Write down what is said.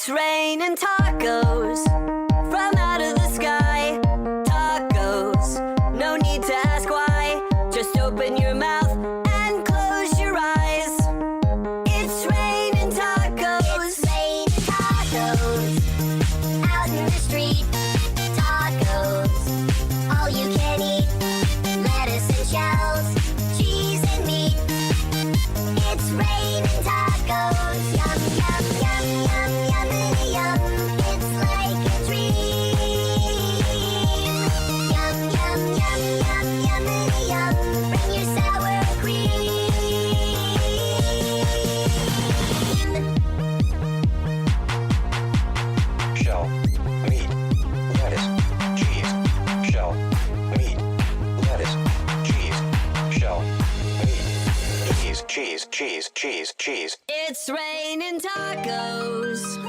It's raining tacos from out of the sky. Tacos, no need to ask why. Just open your mouth and close your eyes. It's raining tacos. It's raining tacos out in the street. Tacos, all you can eat. Lettuce and shells, cheese and meat. It's raining tacos. Yum, yum, yum, yum, yummity yum. It's like a dream. Yum, yum, yum, yum, yummity yum. Bring your sour cream. Shell, meat, lettuce, cheese. Shell, meat, lettuce, cheese. Shell, meat, cheese, cheese, cheese, cheese, cheese. It's raining tacos.